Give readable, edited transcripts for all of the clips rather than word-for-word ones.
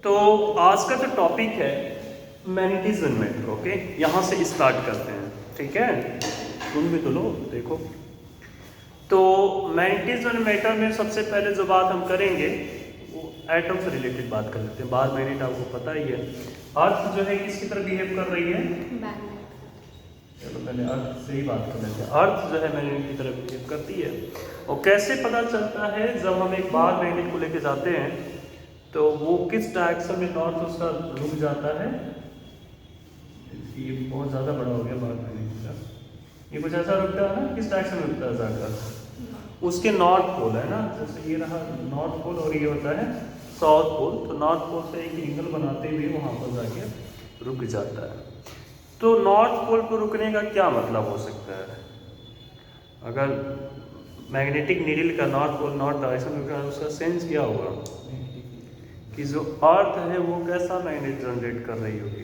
तो आज का जो टॉपिक है मैग्नेटिज्म मैटर, ओके, यहाँ से स्टार्ट करते हैं, ठीक है। सुन भी तो लो, देखो। तो मैग्नेटिज्म मैटर में सबसे पहले जो बात हम करेंगे वो एटम से रिलेटेड बात कर लेते हैं। बार मैग्नेट आपको पता ही है। अर्थ जो है किसकी तरह बिहेव कर रही है? चलो पहले अर्थ से ही बात कर लेते हैं। अर्थ जो है मैग्नेट की तरह बिहेव करती है। और कैसे पता चलता है? जब हम एक बार मैग्नेट को लेके जाते हैं तो वो किस डायरेक्शन में नॉर्थ उसका रुक जाता है। ये बहुत ज़्यादा बड़ा हो गया बार मैग्नेट का। ये कुछ ऐसा रुकता है ना, किस डायरेक्शन में रुकता है जाकर? उसके नॉर्थ पोल है ना, जैसे ये रहा नॉर्थ पोल और ये होता है साउथ पोल। तो नॉर्थ पोल से एक एंगल बनाते हुए वहाँ पर जाके रुक जाता है। तो नॉर्थ पोल पर रुकने का क्या मतलब हो सकता है? अगर मैग्नेटिक नीडल का नॉर्थ पोल नॉर्थ डायरेक्शन में रुका, उसका सेंस क्या होगा कि जो अर्थ है वो कैसा मैग्नेट जनरेट कर रही होगी,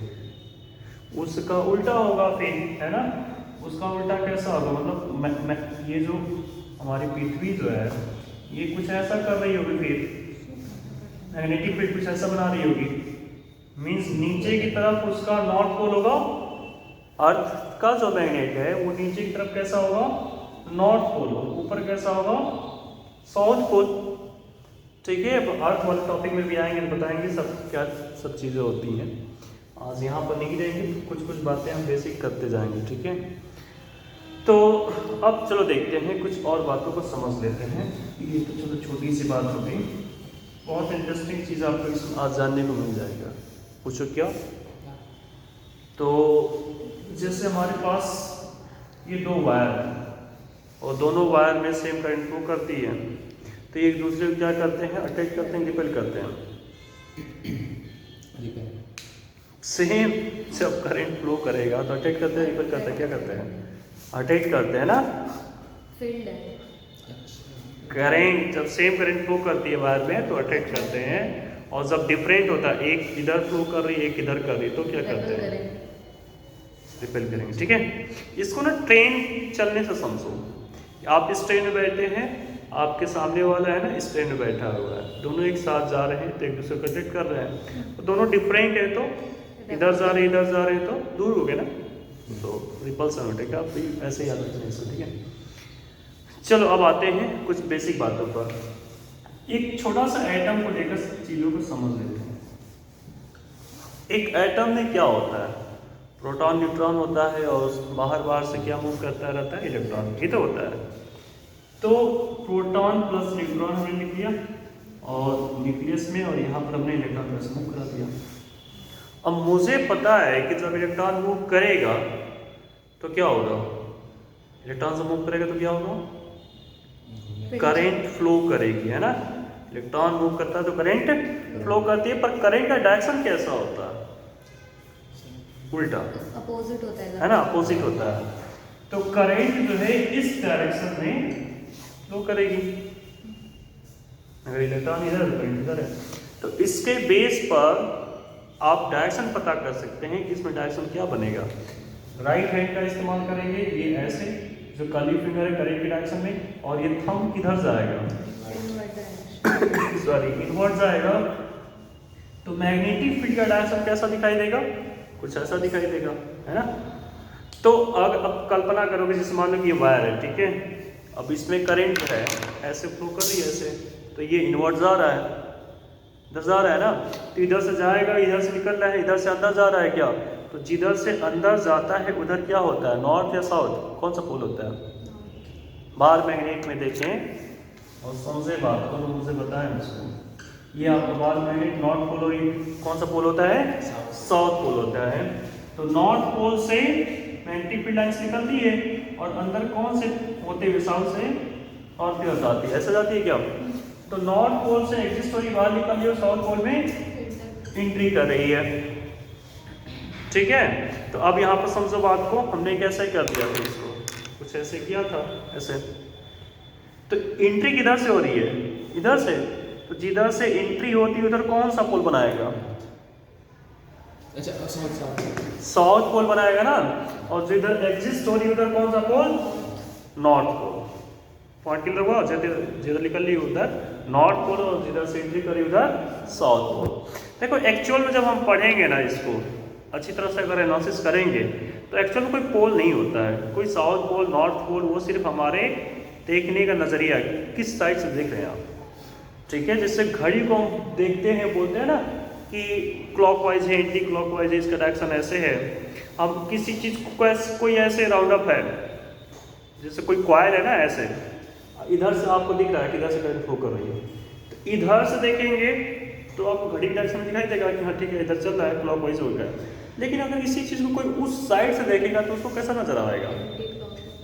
उसका उल्टा होगा फिर, है ना। उसका उल्टा कैसा होगा? मतलब ये जो हमारी पृथ्वी जो है ये कुछ ऐसा कर रही होगी, फिर मैग्नेटिक फील्ड कुछ ऐसा बना रही होगी। मींस नीचे की तरफ उसका नॉर्थ पोल होगा, अर्थ का जो मैग्नेट है वो नीचे की तरफ कैसा होगा? North pole. ऊपर कैसा होगा? South pole. ठीक है, अब अर्थ वाले टॉपिक में भी आएंगे, बताएंगे सब क्या सब चीज़ें होती हैं। आज यहाँ पर नहीं रहेंगे, कुछ कुछ बातें हम बेसिक करते जाएंगे, ठीक है। तो अब चलो देखते हैं, कुछ और बातों को समझ लेते हैं। ये तो चलो छोटी सी बात हो गई, बहुत इंटरेस्टिंग चीज़ आपको इसमें आज जानने को मिल जाएगा। पूछो क्या? तो जैसे हमारे पास ये दो वायर हैं और दोनों वायर में सेम करंट फ्लो करती है, तो एक दूसरे को क्या करते हैं? अटैच करते हैं, रिपेल करते हैं। सेम जब करंट फ्लो करेगा तो अटैच करते हैं, रिपेल करते हैं, क्या करते हैं? अटैच करते हैं ना। फील्ड है। करंट जब सेम करंट फ्लो करती है वायर में तो अटैच करते हैं, और जब डिफरेंट होता है, एक इधर फ्लो कर रही है एक इधर कर रही है, तो क्या करते हैं? रिपेल करेंगे, ठीक है। इसको ना ट्रेन चलने से समझो। आप इस ट्रेन में बैठे हैं, आपके सामने वाला है ना इस ट्रेन में बैठा हुआ है, दोनों एक साथ जा रहे हैं तो एक दूसरे को कनेक्ट कर रहे हैं, तो दोनों डिफरेंट है तो इधर जा रहे हैं इधर जा रहे हैं तो दूर हो गए ना, तो रिपल्सन हो जाएगा। आप भी ऐसे ही याद रखना इसको, ठीक है। चलो अब आते हैं कुछ बेसिक बातों पर। एक छोटा सा एटम को लेकर चीज़ों को समझ लेते हैं। एक एटम में क्या होता है? प्रोटॉन न्यूट्रॉन होता है, और बाहर से क्या मूव करता रहता है? इलेक्ट्रॉन ही तो होता है। तो प्रोटॉन प्लस न्यूट्रॉन हमने लिख दिया और न्यूक्लियस में, और यहाँ पर हमने इलेक्ट्रॉन प्लस मूव करा दिया। अब मुझे पता है कि जब इलेक्ट्रॉन मूव करेगा तो क्या होगा? इलेक्ट्रॉन से मूव करेगा तो क्या होगा? करंट फ्लो करेगी, है ना। इलेक्ट्रॉन मूव करता है तो करंट फ्लो करती है, पर करंट का डायरेक्शन कैसा होता है? उल्टा, अपोजिट होता है ना, अपोजिट होता है। तो करंट जो है इस डायरेक्शन में फ्लो करेगी। अगर इलेक्ट्रॉन इधर है तो करंट इधर है, तो इसके बेस पर आप डायरेक्शन पता कर सकते हैं कि इसमें डायरेक्शन क्या बनेगा। राइट हैंड का इस्तेमाल करेंगे, ये ऐसे जो कर्ली फिंगर है करंट की डायरेक्शन में, और ये थंब किधर जाएगा? सॉरी, इनवर्ट जाएगा। तो मैग्नेटिक फील्ड का डायरेक्शन कैसा दिखाई देगा? कुछ ऐसा दिखाई देगा, है ना। तो अब कल्पना करोगे, जैसे मान लो कि ये वायर है, ठीक है। अब इसमें करंट है, ऐसे फ्लो कर रही है ऐसे, तो ये इनवर्ट जा रहा है, इधर जा रहा है ना, तो इधर से जाएगा, इधर से निकल रहा है, इधर से अंदर जा रहा है क्या? तो जिधर से अंदर जाता है उधर क्या होता है? नॉर्थ या साउथ? कौन सा पोल होता है? बार मैग्नेट में देखें और समझे बात को, तो मुझे बताएं उसको। ये आपका बार मैग्नेट नॉर्थ पोल, और ये कौन सा पोल होता है? साउथ पोल होता है। तो नॉर्थ पोल से मैग्नेटिक फील्ड लाइंस निकलती है, और अंदर कौन से होते हुए? साउथ से नॉर्थ की ओर जाती है, ऐसा जाती है क्या? तो नॉर्थ पोल से एग्जिस्ट हो रही बाहर निकल रही है, और साउथ पोल में एंट्री कर रही है, ठीक है। तो अब यहाँ पर समझो बात को, हमने कैसे कर दिया था इसको, कुछ ऐसे किया था ऐसे। तो एंट्री किधर से हो रही है? इधर से। तो जिधर से एंट्री होती है उधर कौन सा पोल बनाएगा? अच्छा, साउथ पोल बनाएगा ना। और जिधर एग्जिस्ट हो रही है उधर कौन सा pole? North pole. Point clear हुआ? जिधर निकल रही उधर नॉर्थ पोल, और जिधर से एंट्री करी उधर साउथ पोल। देखो एक्चुअल में जब हम पढ़ेंगे ना इसको अच्छी तरह से अगर एनालिसिस करेंगे तो एक्चुअल में कोई पोल नहीं होता है, कोई साउथ पोल नॉर्थ पोल, वो सिर्फ हमारे देखने का नज़रिया है, किस साइड से देख रहे हैं आप। ठीक है, जैसे घड़ी को हम देखते हैं, बोलते हैं ना कि क्लॉकवाइज है, एंटी क्लॉकवाइज है, इसका डायरेक्शन ऐसे है। अब किसी चीज़ को कोई ऐसे राउंड अप है, जैसे कोई कॉइल है ना, ऐसे इधर से आपको दिख रहा है कि इधर से करंट फ्लो कर रही है, तो इधर से देखेंगे तो आपको घड़ी डायरेक्शन दिखाई देगा कि हाँ ठीक है इधर चल रहा है, क्लॉकवाइज हो गया। लेकिन अगर इसी चीज़ को कोई उस साइड से देखेगा तो उसको कैसा नजर आएगा?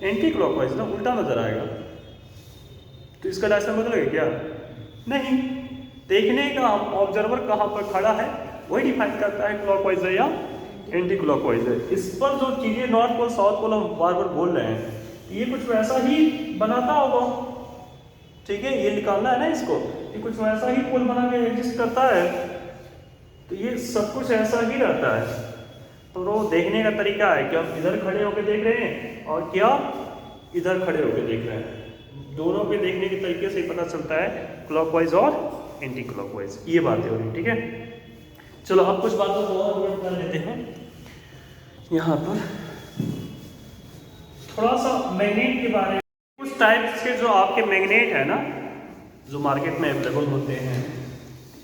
एंटी क्लॉकवाइज ना, उल्टा नजर आएगा। तो इसका डायरेक्शन बदलेगा क्या? नहीं। देखने का ऑब्जर्वर कहाँ पर खड़ा है वही डिफाइन करता है क्लॉकवाइज है या एंटी क्लॉकवाइज है। इस पर जो चीज़ें नॉर्थ पोल साउथ पोल हम बार बार बोल रहे हैं, ये कुछ वैसा ही बनाता होगा। ठीक है, ये निकालना है ना इसको, ये कुछ वैसा ही पोल बना के एग्जिस्ट करता है, तो ये सब कुछ ऐसा ही रहता है। तो वो देखने का तरीका है कि हम इधर खड़े होकर देख रहे हैं और क्या इधर खड़े होकर देख रहे हैं, दोनों के देखने के तरीके से ही पता चलता है क्लॉकवाइज और एंटी क्लॉकवाइज। ये बातें हो रही, ठीक है। चलो अब कुछ बातों को और नोट कर लेते हैं। यहाँ पर थोड़ा सा मैग्नेट के बारे में, कुछ टाइप्स के जो आपके मैग्नेट है ना, जो मार्केट में अवेलेबल होते हैं,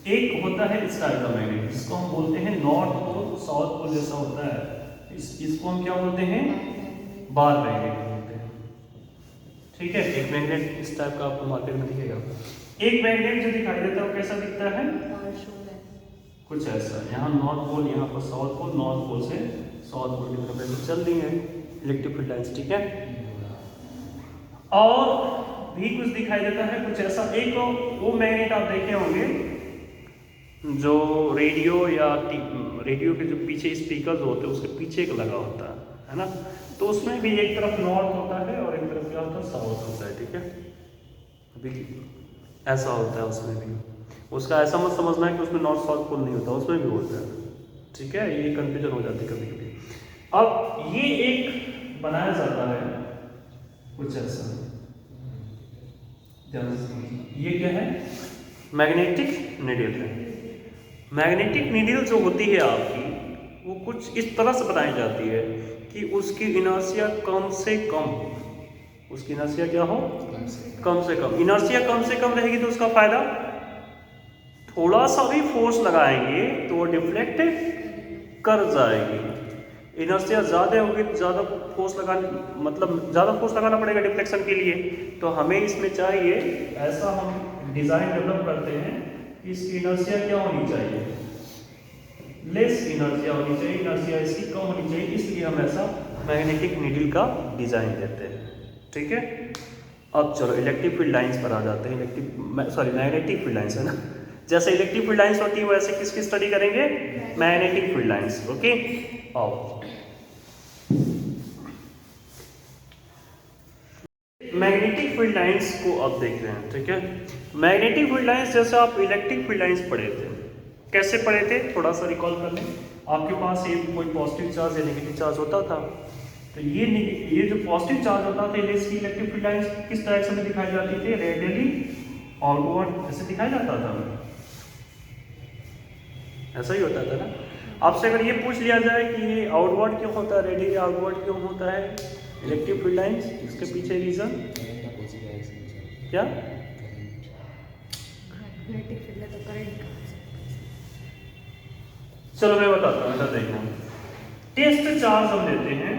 एक होता है इस टाइप का मैग्नेट, इसको हम बोलते हैं नॉर्थ पोल साउथ पोल जैसा होता है, इसको हम क्या बोलते हैं? बार मैग्नेट बोलते हैं। ठीक है, एक मैग्नेट इस टाइप का आपको मार्केट में दिखेगा। एक मैग्नेट जो दिखाई देता है वो कैसा दिखता है? कुछ ऐसा, यहाँ नॉर्थ पोल, यहाँ पर साउथ पोल, नॉर्थ पोल से साउथ पोल की तरफ चल रही है इलेक्ट्रिक फील्ड लाइंस। ठीक है, और भी कुछ दिखाई देता है कुछ ऐसा। एक वो मैग्नेट आप देखे होंगे जो रेडियो या रेडियो के जो पीछे स्पीकर होते हैं उसके पीछे एक लगा होता है ना, तो उसमें भी एक तरफ नॉर्थ होता है और एक तरफ क्या होता है? साउथ होता है। ठीक है, अभी ऐसा होता है उसमें भी। उसका ऐसा मत समझना है कि उसमें नॉर्थ साउथ पोल नहीं होता, उसमें भी होता है। ठीक है, ये कंफ्यूजन हो जाती है कभी कभी। अब ये एक बनाया जाता है कुछ ऐसा, ये क्या है? मैग्नेटिक नीडल है। मैग्नेटिक नीडल जो होती है आपकी, वो कुछ इस तरह से बनाई जाती है कि उसकी इनर्शिया कम से कम, उसकी इनर्शिया क्या हो? कम से कम। इनर्शिया कम से कम रहेगी तो उसका फायदा, थोड़ा सा भी फोर्स लगाएंगे तो वो डिफ्लेक्ट कर जाएगी। इनर्शिया ज़्यादा होगी तो ज़्यादा फोर्स लगाने, मतलब ज़्यादा फोर्स लगाना पड़ेगा डिफ्लेक्शन के लिए। तो हमें इसमें चाहिए, ऐसा हम डिज़ाइन डेवलप करते हैं कि इसकी इनर्शिया क्या होनी चाहिए? लेस इनर्शिया होनी चाहिए, इनर्शिया इसकी कम होनी चाहिए, इसलिए हम ऐसा मैग्नेटिक नीडल का डिज़ाइन देते हैं। ठीक है, अब चलो इलेक्ट्रिक फील्ड लाइंस पर आ जाते हैं। मैग्नेटिक फील्ड लाइंस है ना, जैसे इलेक्ट्रिक फील्ड लाइंस होती है वैसे किसकी स्टडी करेंगे? Magnetic field lines. ओके, आओ मैग्नेटिक फील्ड लाइंस को अब देख रहे हैं। ठीक है, मैग्नेटिक फील्ड लाइंस जैसे आप इलेक्ट्रिक फील्ड लाइंस पढ़े थे, कैसे पढ़े थे थोड़ा सा रिकॉल कर लें। आपके पास ये कोई पॉजिटिव चार्ज या नेगेटिव चार्ज होता था, तो ये जो पॉजिटिव चार्ज होता था, इसकी इलेक्ट्रिक फील्ड लाइंस किस डायरेक्शन में दिखाई जाती थी? रेडियली आउटवर्ड ऐसे दिखाई जाता था, ऐसा ही होता था ना। आपसे अगर ये पूछ लिया जाए कि ये आउटवर्ड क्यों होता है, रेडियली आउटवर्ड क्यों होता है इलेक्ट्रिक फील्ड लाइंस, इसके पीछे रीजन क्या? चलो मैं बताता हूँ, ऐसा देखना। टेस्ट चार्ज हम लेते हैं,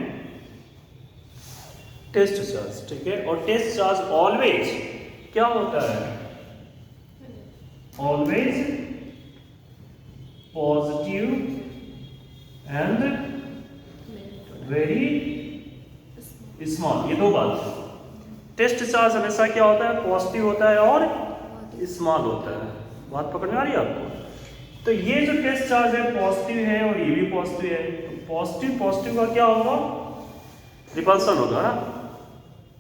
टेस्ट चार्ज। ठीक है, और टेस्ट चार्ज ऑलवेज क्या होता है? Always positive and very small. ये दो बात। टेस्ट चार्ज हमेशा क्या होता है? पॉजिटिव होता है और स्मॉल होता है। बात पकड़ में आ रही है आपको? तो ये जो टेस्ट चार्ज है पॉजिटिव है और ये भी पॉजिटिव है, तो पॉजिटिव का क्या होगा? रिपल्सन होगा ना।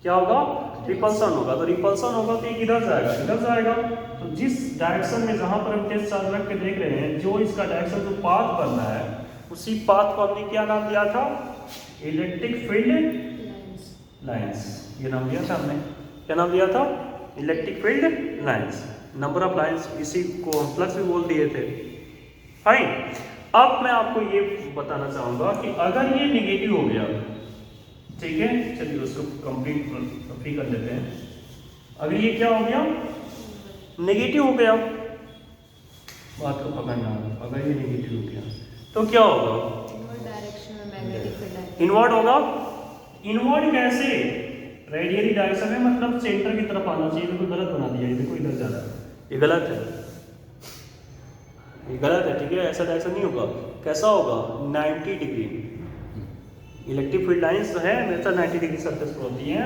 क्या होगा? रिपल्सन होगा। तो रिपल्सन होगा तो ये किधर जाएगा? इधर जाएगा। तो जिस डायरेक्शन में जहां पर हम टेस्ट चार्ज रख के देख रहे हैं, जो इसका डायरेक्शन जो पाथ बनना है, उसी पाथ को हमने क्या नाम दिया था? Electric field lines. ये नाम दिया था हमने। क्या नाम दिया था? Electric field lines. Number of lines, इसी को हम फ्लक्स भी बोल दिए थे। फाइन। अब मैं आपको ये बताना चाहूँगा कि अगर ये निगेटिव हो गया, ठीक है, चलिए उसको कंप्लीट फ्री कर लेते हैं। अगर ये क्या हो गया, नेगेटिव हो गया, बात को पकड़ना है, अगर ये नेगेटिव हो गया तो क्या होगा, इनवर्ड डायरेक्शन में मैग्नेटिक फील्ड है। इनवर्ड होगा। इनवर्ड कैसे, रेडियली डायरेक्शन में, मतलब सेंटर की तरफ आना चाहिए। देखो गलत बना दिया, ये देखो इधर जा रहा है, ये गलत है, ये गलत है, ठीक है, ऐसा डायरेक्शन नहीं होगा। कैसा होगा, 90 डिग्री। इलेक्ट्रिक फील्ड लाइंस है हमेशा 90 डिग्री सरफेस पर होती हैं,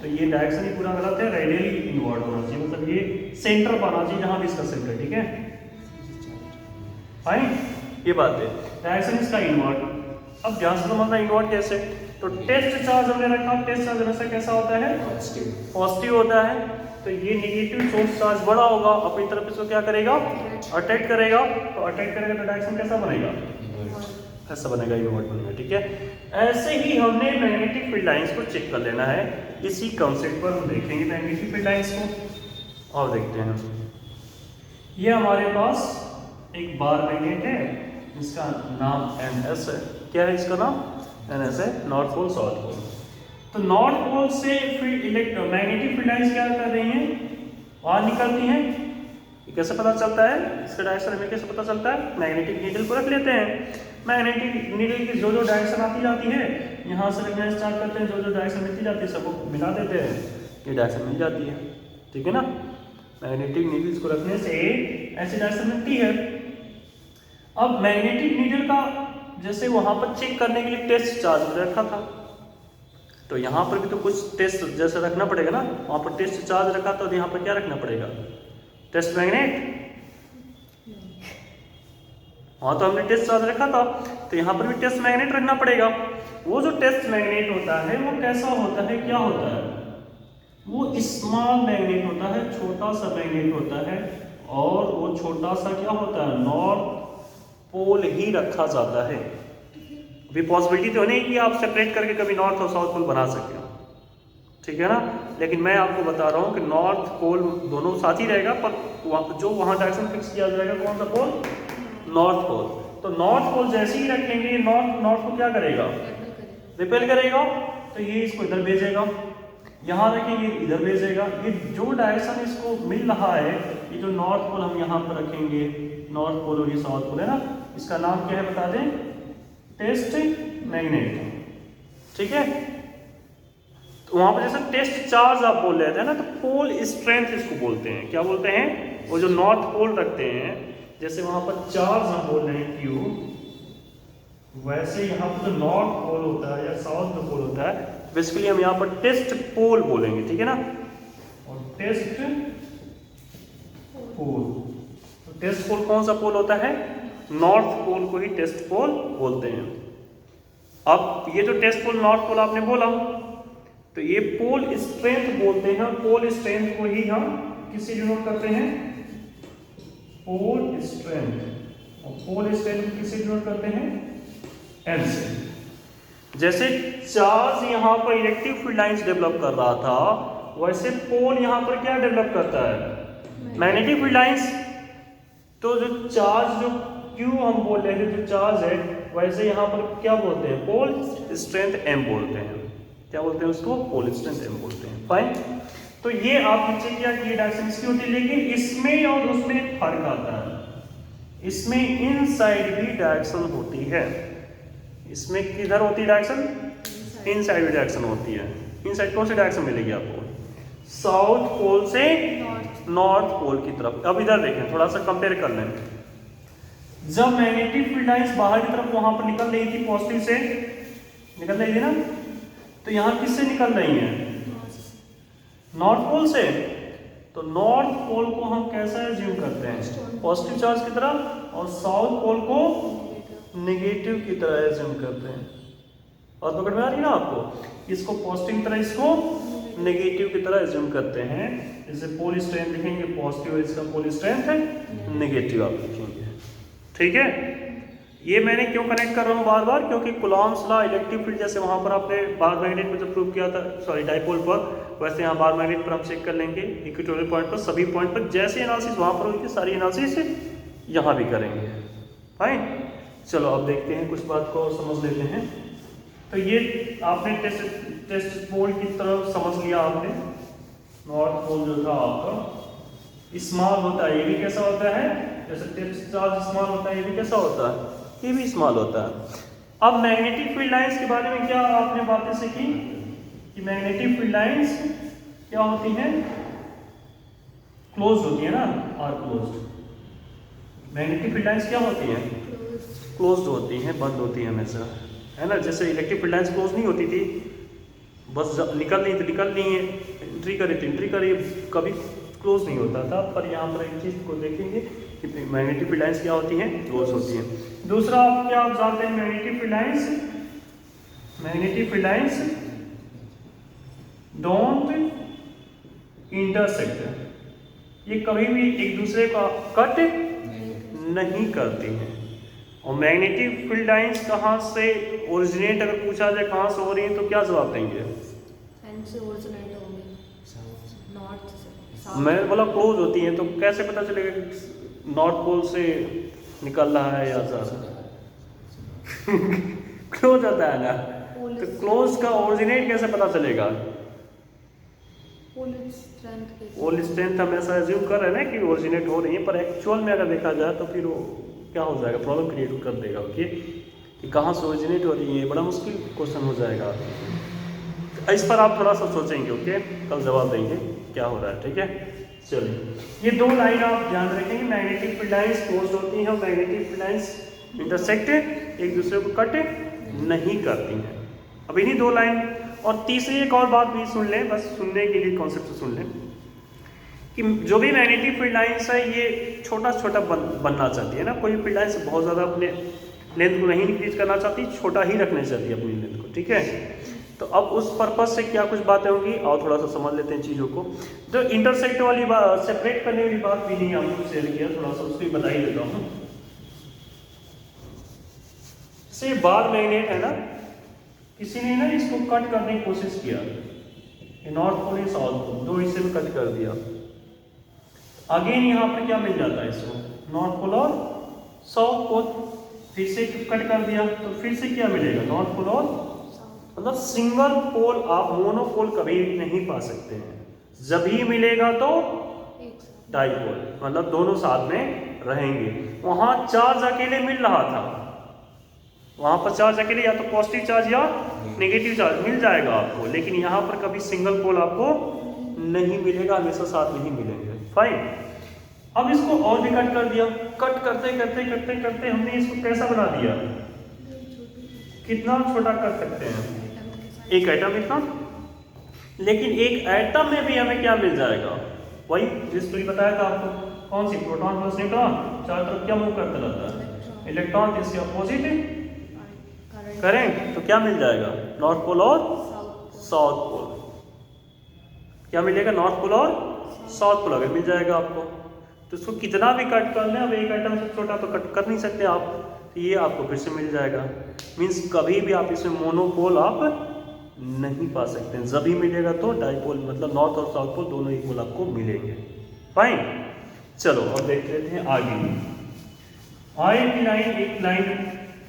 तो ये डायरेक्शन ही पूरा गलत है, रेडियली इनवर्ड होना चाहिए, मतलब ये सेंटर पर आना चाहिए, जहां भी इसका सेंटर, ठीक है, फाइन, ये बात है। डायरेक्शन इसका इनवर्ड। अब ध्यान से समझना इनवर्ड कैसे, तो टेस्ट चार्ज हमने रखा, टेस्ट चार्ज हमेशा कैसा होता है, पॉजिटिव होता है, तो ये नेगेटिव सोर्स चार्ज बड़ा होगा, अपनी तरफ इसको क्या करेगा, अट्रैक्ट करेगा, तो अट्रैक्ट करेगा तो डायरेक्शन कैसा बनेगा, ऐसा बनेगा, इनवर्ड बनेगा, ठीक है। ऐसे ही हमने मैग्नेटिक फील्ड लाइंस को चेक कर लेना है, इसी कंसेप्ट पर हम देखेंगे मैग्नेटिक फील्ड लाइंस को। और देखते हैं, ये हमारे पास एक बार मैग्नेट है, इसका नाम NS है। क्या है इसका नाम, NS है, नॉर्थ पोल साउथ पोल। तो नॉर्थ पोल से मैग्नेटिक फील्ड लाइंस क्या कर रही हैं, बाहर निकलती हैं। ये कैसे पता चलता है, इसका डायरेक्शन हमें कैसे पता चलता है, मैग्नेटिक नीडल को रख लेते हैं। मैग्नेटिक नीडल की जो जो डायरेक्शन आती जाती है, यहाँ से रखना स्टार्ट करते हैं, जो जो डायरेक्शन मिलती जाती है सबको मिला देते हैं, ये डायरेक्शन मिल जाती है, ठीक है ना। मैग्नेटिक नीडल्स को रखने से ऐसी डायरेक्शन मिलती है। अब मैग्नेटिक नीडल का जैसे वहां पर चेक करने के लिए टेस्ट चार्ज रखा था, तो यहाँ पर भी तो कुछ टेस्ट जैसे रखना पड़ेगा ना, वहां पर टेस्ट चार्ज रखा, तो यहाँ पर क्या रखना पड़ेगा, टेस्ट मैग्नेट। वहां तो हमने टेस्ट चार्ज रखा था, तो यहाँ पर भी टेस्ट मैग्नेट रखना पड़ेगा। वो जो टेस्ट मैग्नेट होता है वो कैसा होता है, क्या होता है, वो स्मॉल मैग्नेट होता है, छोटा सा मैग्नेट होता है, और वो छोटा सा क्या होता है, नॉर्थ पोल ही रखा जाता है। अभी पॉसिबिलिटी तो नहीं कि आप सेपरेट करके कभी नॉर्थ और साउथ पोल बना सकें, ठीक है ना, लेकिन मैं आपको बता रहा हूँ कि नॉर्थ पोल दोनों साथ ही रहेगा, पर जो वहाँ डायरेक्शन फिक्स किया जाएगा कौन सा पोल, नॉर्थ पोल। तो नॉर्थ पोल जैसे ही रखेंगे, नॉर्थ को क्या करेगा, रिपेल करेगा, तो ये इसको इधर भेजेगा, यहाँ रखेंगे इधर भेजेगा। ये जो डायरेक्शन इसको मिल रहा है, ये जो नॉर्थ पोल हम यहाँ पर रखेंगे, नॉर्थ पोल और ये साउथ पोल है ना, इसका नाम क्या है बता दें, टेस्ट मैग्नेट, ठीक है। तो वहां पर जैसे टेस्ट चार्ज आप बोल रहे थे ना, तो पोल स्ट्रेंथ इसको बोलते हैं, क्या बोलते हैं, वो जो नॉर्थ पोल रखते हैं, जैसे वहां पर चार्ज हम बोल रहे हैं Q, वैसे यहाँ पर जो नॉर्थ पोल होता है या साउथ पोल होता है, बेसिकली हम यहाँ पर टेस्ट पोल बोलेंगे, ठीक है ना, और टेस्ट पोल, तो टेस्ट पोल कौन सा पोल होता है, नॉर्थ पोल को ही टेस्ट पोल बोलते हैं। अब ये जो टेस्ट पोल नॉर्थ पोल आपने बोला, तो ये पोल स्ट्रेंथ बोलते हैं, पोल स्ट्रेंथ को ही हम किससे डिनोट करते हैं, पोल स्ट्रेंथ, और पोल स्ट्रेंथ किससे डिनोट करते हैं, N से। जैसे चार्ज यहाँ पर इलेक्ट्रिक फील्ड लाइंस डेवलप कर रहा था, वैसे पोल यहाँ पर क्या डेवलप करता है, मैग्नेटिक फील्ड लाइंस। तो जो चार्ज जो Q हम बोल रहे थे, जो चार्ज है, वैसे यहाँ पर क्या बोलते हैं, पोल स्ट्रेंथ M बोलते हैं। क्या बोलते हैं उसको, पोल स्ट्रेंथ M बोलते हैं, फाइन। तो ये आपने चेक किया कि ये डायरेक्शन इसकी होती है, लेकिन इसमें और उसमें एक फर्क आता है। इसमें इनसाइड भी डायरेक्शन होती है, इसमें किधर होती है डायरेक्शन, इनसाइड भी डायरेक्शन होती है। इनसाइड कौन सी डायरेक्शन मिलेगी आपको, साउथ पोल से नॉर्थ पोल की तरफ। अब इधर देखें, थोड़ा सा कंपेयर कर लें। जब मैग्नेटिक फील्ड लाइंस बाहर की तरफ वहां पर निकल रही थी, पॉजिटिव से निकल रही थी ना, तो यहाँ किससे निकल रही है, नॉर्थ पोल से। तो नॉर्थ पोल को हम कैसा एज्यूम करते हैं, पॉजिटिव चार्ज की तरफ, और साउथ पोल को नेगेटिव की तरह एज्यूम करते हैं। बात पकड़ में आ रही है ना आपको, इसको पॉजिटिव की तरह, इसको नेगेटिव की तरह एज्यूम करते हैं। जैसे पोल स्ट्रेंथ लिखेंगे पॉजिटिव, इसका पोल स्ट्रेंथ है नेगेटिव आप लिखेंगे, ठीक है। ये मैंने क्यों कनेक्ट कर रहा हूँ बार बार, क्योंकि कूलॉम्स लॉ इलेक्ट्रिक फील्ड जैसे वहाँ पर आपने बार मैग्नेट में जब प्रूव किया था, सॉरी डाइपोल पर, वैसे यहाँ बार मैग्नेट पर हम चेक कर लेंगे इक्वेटोरियल पॉइंट पर, सभी पॉइंट पर जैसे एनालिसिस वहाँ पर होगी, सारी एनालिसिस यहाँ भी करेंगे, फाइन। चलो अब देखते हैं कुछ बात को और समझ लेते हैं। तो ये आपने टेस्ट पोल की तरफ समझ लिया आपने। नॉर्थ पोल जो था आपका स्मॉल होता है, ये भी कैसा होता है, जैसे टेस्ट चार्ज स्मॉल होता है, ये भी कैसा होता है, ये भी स्मॉल होता है। अब मैग्नेटिक फील्ड लाइंस के बारे में क्या आपने बातें सीखी कि मैग्नेटिक फील्ड लाइंस क्या होती हैं, क्लोज होती है ना, or closed. Magnetic field lines क्या होती है, क्लोज्ड होती हैं, बंद होती है हमेशा, है ना। जैसे इलेक्ट्रिक फील्ड लाइंस क्लोज नहीं होती थी, बस निकल नहीं तो निकल नहीं है, एंट्री करे तो एंट्री करे, कभी क्लोज नहीं होता था। पर यहाँ पर एक चीज़ को देखेंगे कि मैग्नेटिक फील्ड लाइंस क्या होती हैं, क्लोज होती हैं। दूसरा आप क्या आप जानते हैं, magnetic field lines don't intersect, ये कभी भी एक दूसरे का कट नहीं करती हैं। और मैग्नेटिक फील्ड लाइंस कहाँ से ओरिजिनेट, अगर पूछा जाए कहाँ से हो रही है तो क्या जवाब देंगे, से ओरिजिनेट होंगे, नॉर्थ से। मैं बोला क्लोज होती हैं, तो कैसे पता चलेगा कि नॉर्थ पोल से निकल रहा है या जा रहा है क्लोज होता है ना, तो क्लोज का ओरिजिनेट कैसे पता चलेगा, पोल स्ट्रेंथ हम ऐसा एज्यूम कर रहे हैं ना कि ओरिजिनेट हो रही है, पर एक्चुअल में अगर देखा जाए तो फिर वो क्या हो जाएगा, प्रॉब्लम क्रिएट कर देगा। ओके, कि कहाँ से ओरिजिनेट हो रही है, बड़ा मुश्किल क्वेश्चन हो जाएगा। इस पर आप थोड़ा सा सोचेंगे, ओके, कल जवाब देंगे क्या हो रहा है, ठीक है। चलिए, ये दो लाइन आप ध्यान रखेंगे, मैग्नेटिक फील्ड लाइंस क्लोज होती हैं और मैग्नेटिक फील्ड लाइंस इंटरसेक्ट एक दूसरे को कट नहीं करती हैं। अब इन्हीं दो लाइन, और तीसरी एक और बात भी सुन लें, बस सुनने के लिए कॉन्सेप्ट सुन लें कि जो भी मैग्नेटिक फील्ड लाइंस है ये छोटा छोटा बनना चाहती है ना, कोई फील्ड लाइंस बहुत ज़्यादा अपने लेंथ को नहीं इंक्रीज करना चाहती, छोटा ही रखना चाहती है अपनी लेंथ को, ठीक है। तो अब उस पर्पज से क्या कुछ बातें होंगी और थोड़ा सा समझ लेते हैं चीज़ों को। जो इंटरसेक्ट वाली बात, सेपरेट करने वाली बात भी नहीं आपको शेयर किया, थोड़ा सा उसको बता ही देता हूँ। से बार मैग्नेट है ना, किसी ने ना इसको कट करने की कोशिश किया, नॉर्थ पोल साउथ पोल दो हिस्से में कट कर दिया। अगेन यहाँ पर क्या मिल जाता है इसको, नॉर्थ पोल और साउथ पोल, फिर से कट कर दिया तो फिर से क्या मिलेगा, नॉर्थ पोल और, मतलब सिंगल पोल आप मोनोपोल कभी नहीं पा सकते हैं, जब ही मिलेगा तो डाइपोल, मतलब दोनों साथ में रहेंगे। वहां चार्ज अकेले मिल रहा था, वहां पर चार्ज अकेले या तो पॉजिटिव चार्ज या नेगेटिव चार्ज मिल जाएगा आपको, लेकिन यहाँ पर कभी सिंगल पोल आपको नहीं मिलेगा, हमेशा साथ में ही मिलेंगे। फाइन। अब इसको और भी कट कर दिया, कट करते करते करते करते हमने इसको कैसा बना दिया, कितना छोटा कर सकते हैं, एक एटम इतना, लेकिन एक एटम में भी हमें क्या मिल जाएगा, वही जिसको बताया था आपको, कौन सी, प्रोटॉन प्लस न्यूट्रॉन, चारों तरफ क्या मूव करता रहता है, इलेक्ट्रॉन, इसके अपोजिट करेंट, तो क्या मिल जाएगा, नॉर्थ पोल और साउथ पोल, क्या मिलेगा, नॉर्थ पोल और साउथ पोल अगर मिल जाएगा आपको, तो इसको कितना भी कट कर लें, अब एक एटम से छोटा तो कट कर नहीं सकते आप, तो ये आपको फिर से मिल जाएगा। मीन्स कभी भी आप इसमें मोनोपोल आप नहीं पा सकते हैं, जब ही मिलेगा तो डाइपोल, मतलब नॉर्थ और साउथ पोल दोनों इक्वल आपको मिलेंगे। फाइन। चलो अब देख लेते हैं आगे। आगे की लाइन, एक लाइन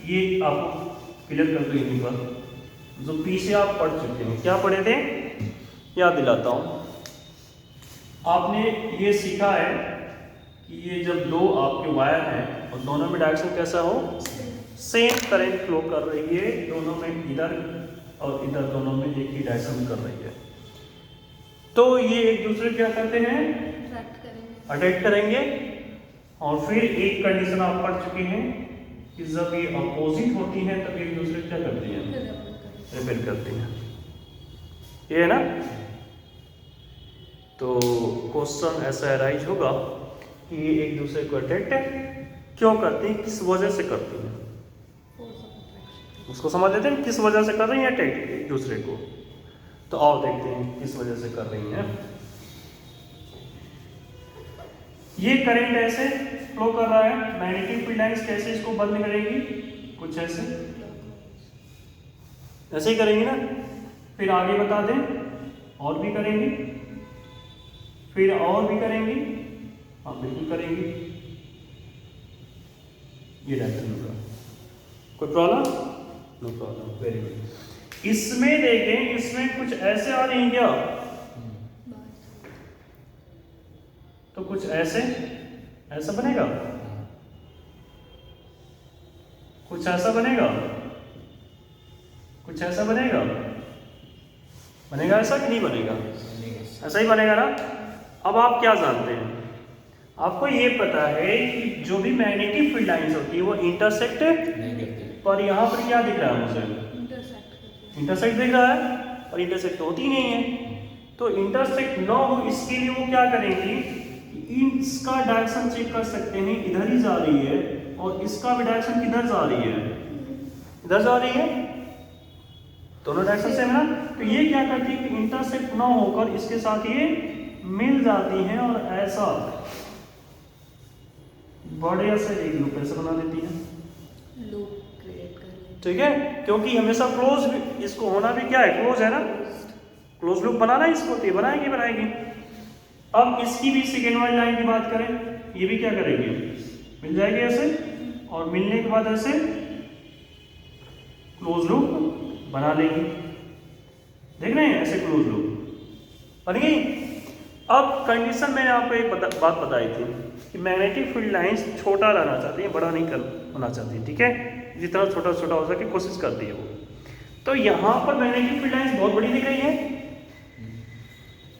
ये आपको क्लियर कर दो यहीं पर, जो पीछे आप पढ़ चुके हैं, क्या पढ़े थे, याद दिलाता हूँ। आपने ये सीखा है कि ये जब दो आपके वायर हैं और दोनों में डायरेक्शन कैसा हो, सेम करंट फ्लो कर रही है, दोनों में इधर और इधर दोनों में एक ही डायरेक्शन कर रही है, तो ये एक दूसरे क्या करते हैं, अट्रैक्ट करेंगे। और फिर एक कंडीशन आप पढ़ चुके हैं कि जब ये अपोजिट होती हैं तब एक दूसरे क्या करती हैं, रिपेल करती हैं, ये है ना। तो क्वेश्चन ऐसा अराइज होगा कि ये एक दूसरे को अट्रैक्ट क्यों करती हैं, किस वजह से करती हैं, उसको समझ लेते हैं किस वजह से कर रही हैं अट्रैक्ट एक दूसरे को। तो आओ देखते हैं किस वजह से कर रही हैं। ये करंट ऐसे फ्लो कर रहा है, मैग्नेटिक फील्ड लाइंस कैसे इसको बंद करेगी, कुछ ऐसे ऐसे ही करेंगी ना, फिर आगे बता दें और भी करेंगी, फिर और भी करेंगी, हाँ बिल्कुल करेंगी। ये डायरेक्शन होगा। कोई problem? No problem, very good. इसमें देखें, इसमें कुछ ऐसे आ रही हैं क्या? तो कुछ ऐसे, ऐसा बनेगा, कुछ ऐसा बनेगा, कुछ ऐसा बनेगा, बनेगा ऐसा कि नहीं बनेगा? ऐसा ही बनेगा ना। अब आप क्या जानते हैं? आपको ये पता है कि जो भी मैग्नेटिक फील्ड लाइंस होती है वो इंटरसेक्ट नहीं करते। पर यहाँ पर क्या दिख रहा है मुझे? इंटरसेक्ट दिख रहा है, और इंटरसेक्ट होती ही नहीं है। तो इंटरसेक्ट ना हो इसके लिए वो क्या करेंगे, इसका डायरेक्शन चेक कर सकते हैं, इधर ही जा रही है, और इसका भी डायरेक्शन किधर जा रही है? इधर जा रही है, दोनों डायरेक्शन सेम है ना। तो ये क्या करती है कि इंटरसेक्ट ना होकर इसके साथ ये मिल जाती हैं, और ऐसा बढ़िया से एक लूप ऐसे बना देती है, लूप क्रिएट कर लेते ठीक है। क्योंकि हमेशा क्लोज भी, इसको होना भी क्या है, क्लोज है ना, क्लोज लूप बनाना है इसको, तो ये बनाएगी बनाएगी। अब इसकी भी सेकेंड वाली लाइन की बात करें, ये भी क्या करेंगे, मिल जाएगी ऐसे, और मिलने के बाद ऐसे क्लोज लूप बना लेंगे। देख रहे हैं, ऐसे क्लोज लूप बन गई। अब कंडीशन मैंने आपको एक बात बताई थी कि मैग्नेटिक फील्ड लाइंस छोटा रहना चाहती है, बड़ा नहीं होना चाहती, ठीक है। जितना छोटा छोटा हो सके कोशिश करती है वो। तो यहाँ पर मैग्नेटिक फील्ड लाइंस बहुत बड़ी दिख रही है,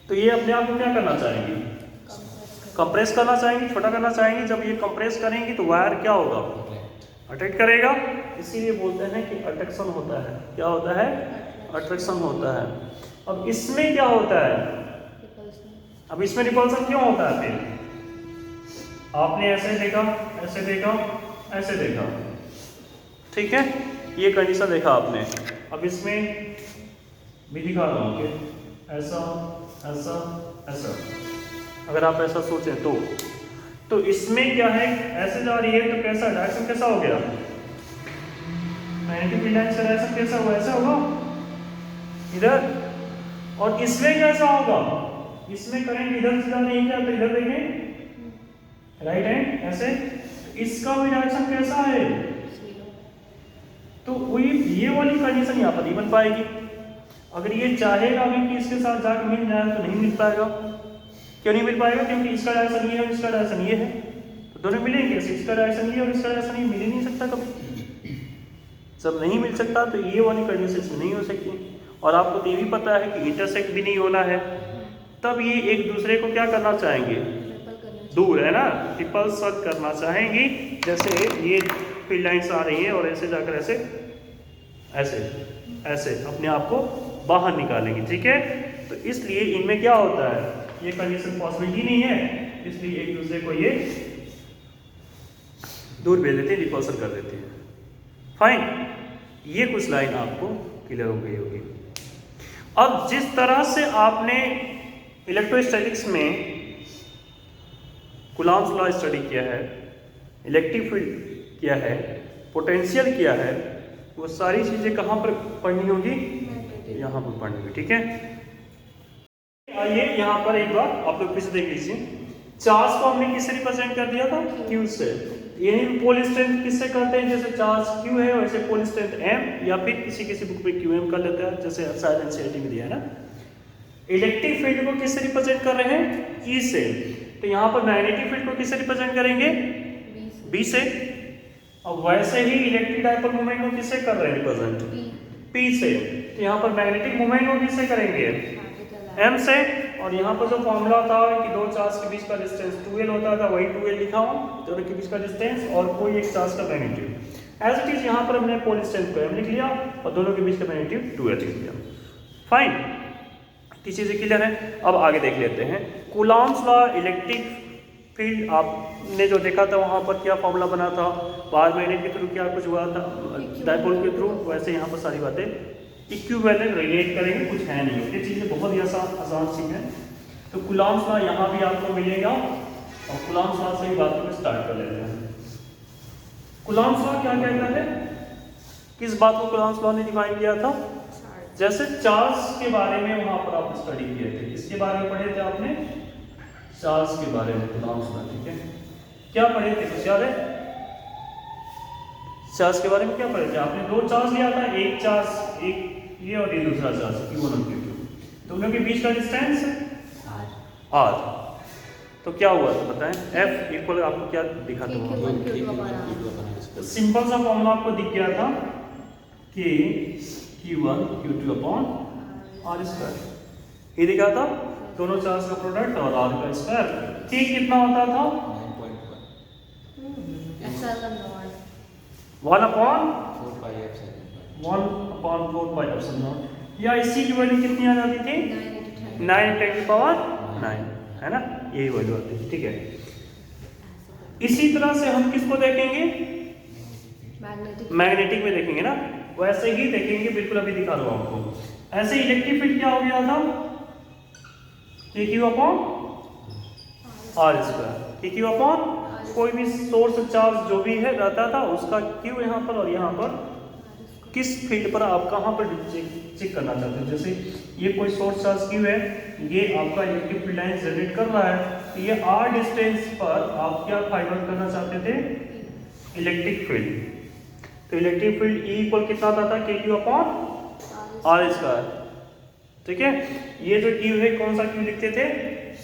तो ये अपने आप को क्या करना चाहेंगी, कंप्रेस करना चाहेंगी, छोटा करना चाहेंगी। जब ये कंप्रेस करेंगी तो वायर क्या होगा, अट्रैक्ट करेगा। इसीलिए बोलते हैं कि अट्रैक्शन होता है। क्या होता है, अट्रैक्शन होता है। अब इसमें क्या होता है, अब इसमें रिपल्सन क्यों होता है? फिर आपने ऐसे देखा, ऐसे देखा, ऐसे देखा, ठीक है, ये कंडीशन देखा आपने। अब इसमें भी दिखा रहा हूँ कि ऐसा ऐसा ऐसा, अगर आप ऐसा सोचें तो इसमें क्या है, ऐसे जा रही है तो कैसा डायरेक्शन कैसा हो गया, मैग्नेटिक फील्ड लाइंस का डायरेक्शन कैसा हुआ, ऐसा होगा इधर। और इसमें कैसा होगा, इसमें करंट इधर से जा रही है क्या, तो इधर देखें राइट हैंड ऐसे, इसका भी डायरेक्शन कैसा है, तो वही ये वाली कंडीशन यहाँ पर नहीं बन पाएगी। अगर ये चाहेगा भी कि इसके साथ जाकर मिल जाए तो नहीं मिल पाएगा। क्यों नहीं मिल पाएगा, क्योंकि इसका डायरेक्शन ये है और इसका डायरेक्शन ये है, तो दोनों मिलेंगे। इसका डायरेक्शन ये और इसका डायरेक्शन ये, मिल ही नहीं सकता कभी। जब नहीं मिल सकता तो ये वाली कंडीशन नहीं हो सकती। और आपको ये भी पता है कि इंटरसेक्ट भी नहीं होना है, तब ये एक दूसरे को क्या करना चाहेंगे, दूर है ना, रिपल्सन करना चाहेंगी। जैसे ये फील्ड लाइंस आ रही हैं और ऐसे जाकर ऐसे ऐसे ऐसे अपने आप को बाहर निकालेंगे, ठीक है। तो इसलिए इनमें क्या होता है, ये कंडीशन पॉसिबिलिटी नहीं है, इसलिए एक दूसरे को ये दूर भेज देते हैं, रिपल्सन कर देते हैं। फाइन, ये कुछ लाइन आपको क्लियर हो गई होगी। अब जिस तरह से आपने इलेक्ट्रोस्टैटिक्स में कूलॉम्स लॉ स्टडी किया है, इलेक्ट्रिक फील्ड किया है, पोटेंशियल किया है, वो सारी चीजें कहाँ पर पढ़नी होगी, यहाँ पर पढ़नी होगी, ठीक है। आइए यहाँ पर एक बार आप लोग फिर से देख लीजिए। चार्ज को हमने किससे रिप्रेजेंट कर दिया था, Q से। यही पोल स्ट्रेंथ किससे करते हैं, जैसे चार्ज Q है वैसे पोल स्ट्रेंथ M, या फिर किसी बुक में QM कर लेता है, जैसे शायद NCERT में दिया है ना। इलेक्ट्रिक फील्ड को किससे रिप्रेजेंट कर रहे हैं, E से। तो यहाँ पर मैग्नेटिक फील्ड को किससे रिप्रेजेंट करेंगे, B से। और वैसे ही इलेक्ट्रिक डाइपोल मोमेंट को किससे कर रहे हैं रिप्रेजेंट, P से। तो यहाँ पर मैग्नेटिक मोमेंट को किससे करेंगे, M से। और यहाँ पर जो फॉर्मूला था कि दो चार्ज के बीच का डिस्टेंस 2L होता था, वही 2L लिखा हूँ, दोनों के बीच का डिस्टेंस और कोई एक चार्ज का मैग्नीट्यूड। एज इट इज यहाँ पर हमने पोल स्ट्रेंथ को M लिख लिया और दोनों के बीच का मैग्नीट्यूड 2L लिख लिया। फाइन, तीन चीजें क्लियर है। अब आगे देख लेते हैं कूलॉम्स लॉ। इलेक्ट्रिक फील्ड आपने जो देखा था वहाँ पर क्या फॉर्मूला बना था, बार मैग्नेट के थ्रू क्या कुछ हुआ था, डाइपोल के थ्रू, वैसे यहाँ पर सारी बातें इक्विवेलेंट रिलेट करेंगे, कुछ है नहीं। ये चीज़ें बहुत ही आसान सी हैं। तो कूलॉम्स लॉ यहाँ भी आपको मिलेगा और कूलॉम्स लॉ से ही बातों को स्टार्ट कर लेते हैं। कूलॉम्स लॉ क्या कहता है, किस बात को कूलॉम्स लॉ ने डिफाइन किया था, जैसे चार्ज के बारे में वहाँ पर आप स्टडी किए थे, इसके बारे में पढ़े थे आपने, चार्ज के बारे में कूलॉम्स लॉ, ठीक है। क्या पढ़े थे, कुछ याद है, चार्ज के बारे में क्या पढ़े थे आपने? दो चार्ज लिया था, एक चार्ज एक ये और ये दूसरा चार्ज Q1 और Q2, दोनों के बीच का डिस्टेंस R। तो क्या हुआ तो बताएं, F इक्वल आपको क्या दिखा था? सिंपल सा फॉर्मूला आपको दिख गया था कि Q1 Q2 upon R square, ये दिखा था दोनों चार्ज का प्रोडक्ट और R का स्क्वायर। K कितना होता था? 1 अपॉन 4 पाई एप्सिलॉन नॉट, या इसी की वैल्यू कितनी आ जाती थी? 9 10 की पावर 9, है ना, यही वैल्यू आती थी। ठीक है, इसी तरह से हम किसको देखेंगे? मैग्नेटिक में देखेंगे ना, वैसे ही देखेंगे, बिल्कुल अभी दिखा रहा हूं आपको। ऐसे इलेक्ट्रिक फील्ड क्या हो गया था? KQ upon R square, KQ upon कोई भी सोर्स चार्ज जो भी है रहता था उसका Q यहाँ पर और यहाँ पर किस फील्ड पर आप कहाँ पर चेक करना चाहते हो। जैसे ये कोई सोर्स चार्ज Q है, ये आपका इलेक्ट्रिक फील्ड लाइन जनरेट कर रहा है, तो ये R डिस्टेंस पर आप क्या फाइंड आउट करना चाहते थे? Electric field. तो इलेक्ट्रिक फील्ड E इक्वल कितना आता था? KQ upon R square. ठीक है, ये जो Q है कौन सा Q लिखते थे?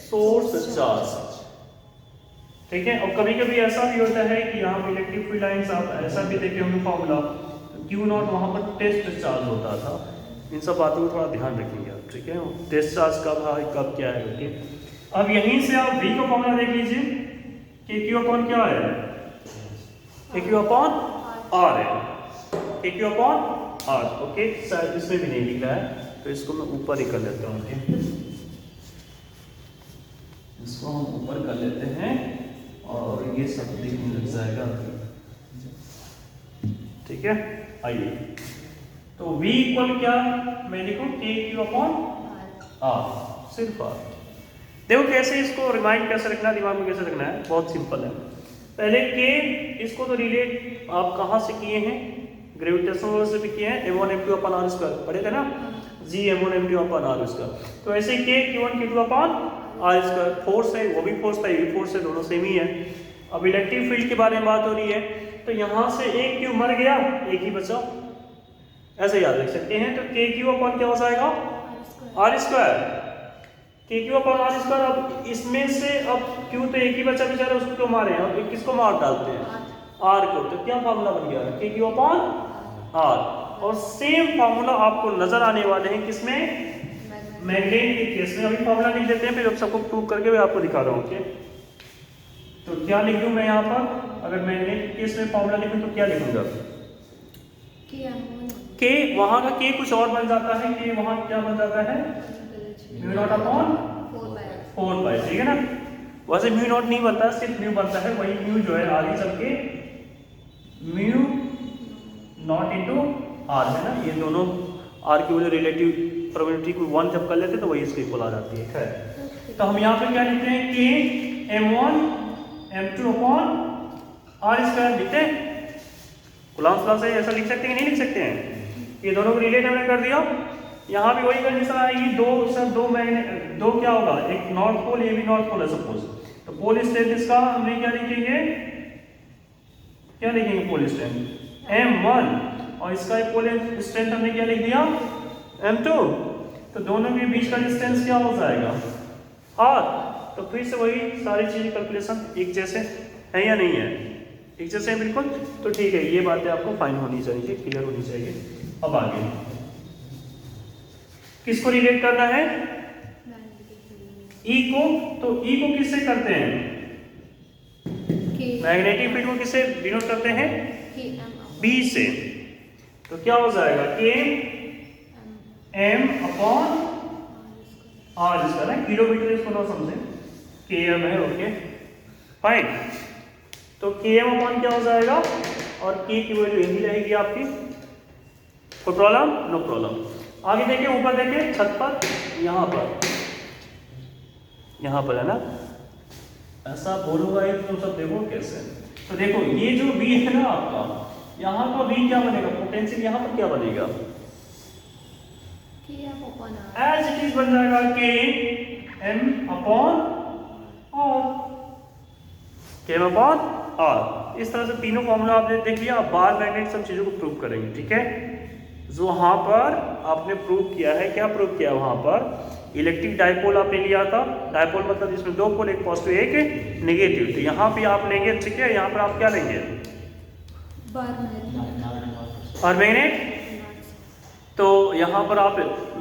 Source charge. ठीक है, और कभी कभी ऐसा भी होता है कि यहाँ पे इलेक्ट्रिक फील्ड लाइंस आप ऐसा भी देखे होंगे फॉर्मूला, Q नॉट वहाँ पर टेस्ट चार्ज होता था। इन सब बातों को थोड़ा ध्यान रखिएगा। ठीक है, टेस्ट चार्ज कब है कब क्या है। ओके, अब यहीं से आप V का फॉर्मूला देख लीजिए, KQ अपॉन क्या है? KQ अपॉन R है, KQ अपॉन R। ओके, शायद इसमें भी नहीं लिखा है तो इसको मैं ऊपर ही कर लेता हूँ। इसको हम ऊपर कर लेते हैं और ये सब दिखने लग जाएगा। ठीक है, आइए, तो V इक्वल क्या मैं लिखूं? KQ अपॉन R, सिर्फ R। देखो कैसे इसको रिमाइंड कैसे रखना है, दिमाग में कैसे रखना है, बहुत सिंपल है। पहले K, इसको तो रिलेट आप कहाँ से किए हैं? ग्रेविटेशनल से भी किए हैं, m1 m2 upon R square पढ़े थे ना, G m1 m2 upon R square. तो ऐसे K Q1 Q2 upon R square, force है वो भी फोर्स था, ये भी फोर्स है, दोनों सेम ही है। अब इलेक्ट्रिक फील्ड के बारे में बात हो रही है, तो यहाँ से एक Q मर गया, एक ही बचा, ऐसे याद रख सकते हैं। तो KQ अपॉन क्या हो जाएगा? R square, KQ upon R square. अब इसमें से अब Q तो एक ही बचा बेचारा, उसको क्यों मारे हैं? अब किसको मार डालते हैं? R को। तो क्या फार्मूला बन गया? KQ upon R। और सेम फार्मूला आपको नजर आने वाले हैं किसमें? मैग्नेट के केस में। अभी फार्मूला लिख देते हैं, फिर सबको प्रूव करके मैं आपको दिखा रहा हूँ। ओके, तो क्या लिख दूं मैं यहाँ पर? अगर मैग्नेट के केस में फार्मूला लिखूं तो क्या लिखूंगा? K, वहां का K कुछ और बन जाता है, K वहां क्या बन जाता है? म्यू नॉट अपॉन 4 पाई। ठीक है ना, वैसे म्यू नॉट नहीं बनता, सिर्फ म्यू बनता है। वही म्यू जो है आगे चल के म्यू नॉट इंटू R है ना, ये दोनों R की वजह रिलेटिव प्रोबेबिलिटी को 1 जब कर लेते हैं तो वही इसके इक्वल आ जाती है। खैर, तो हम यहाँ पे क्या लिखते हैं? K m1 m2 upon R square लिखते हैं। कूलॉम्स लॉ से ऐसा लिख सकते हैं कि नहीं लिख सकते हैं? ये दोनों को रिलेट हमने कर दिया। यहाँ भी वही कंडीशन आएगी, दो मैग्नेट, दो क्या होगा? एक नॉर्थ पोल, ये भी नॉर्थ पोल है सपोज, तो पोल स्ट्रेंथ इसका हमने क्या लिखेंगे? क्या लिखेंगे? पोल स्ट्रेंथ m1, और इसका एक पोल स्ट्रेंथ हमने क्या लिख दिया? m2। तो दोनों के बीच का डिस्टेंस क्या हो जाएगा? R। तो फिर से वही सारी चीजें कैलकुलेशन एक जैसे है या नहीं है? एक जैसे है बिल्कुल। तो ठीक है, ये बातें आपको फाइन होनी चाहिए, क्लियर होनी चाहिए। अब आगे किसको रिलेट करना है? E को। तो E को किससे करते हैं? मैग्नेटिक फील्ड को किससे डिनोट करते हैं? B से। तो क्या हो जाएगा? K m upon R square है, किलोमीटर इसको ना समझे, km है। ओके फाइन, तो km अपॉन क्या हो जाएगा? और K की वैल्यू यही रहेगी आपकी। कोई प्रॉब्लम? No problem. आगे देखिए, ऊपर देखिए छत पर, यहाँ पर है ना, ऐसा बोलूंगा ये तुम सब देखो कैसे। तो देखो ये जो V है ना आपका, यहाँ का V क्या बनेगा? पोटेंशियल यहाँ पर क्या बनेगा? एज इट इज बन जाएगा K m upon R, K m upon R। इस तरह से तीनों फॉर्मूला आपने देख लिया। अब बार मैग्नेट सब चीज़ों को प्रूव करेंगे, ठीक है। जो वहाँ पर आपने प्रूव किया है, क्या प्रूव किया वहाँ पर, इलेक्ट्रिक डाइपोल आपने लिया था। डाइपोल मतलब जिसमें दो पोल, एक पॉजिटिव एक नेगेटिव। तो यहाँ पे आप लेंगे, ठीक है, यहाँ पर आप क्या लेंगे, बार मैग्नेट और मैग्नेट। तो यहाँ पर आप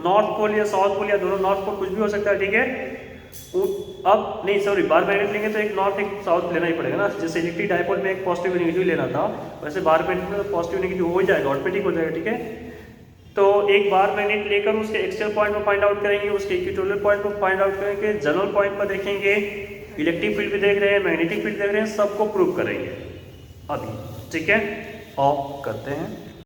नॉर्थ पोल या साउथ पोल या दोनों, नॉर्थ पोल कुछ भी हो सकता है, ठीक है। अब नहीं सॉरी, बार मैग्नेट लेंगे तो एक नॉर्थ एक साउथ लेना ही पड़ेगा ना। जैसे इलेक्ट्रिक डाइपोल में एक पॉजिटिव नेगेटिव लेना था, वैसे बार मैग्नेट में पॉजिटिव नेगेटिव हो जाएगा, ऑटोमेटिक हो जाएगा, ठीक है। तो एक बार मैग्नेट लेकर उसके एक्सियल पॉइंट पर फाइंड आउट करेंगे, उसके इक्वेटोरियल पॉइंट पर फाइंड आउट करेंगे, जनरल पॉइंट पर देखेंगे, इलेक्ट्रिक फील्ड भी देख रहे हैं, मैग्नेटिक फील्ड देख रहे हैं, सबको प्रूव करेंगे अभी, ठीक है। ऑफ करते हैं।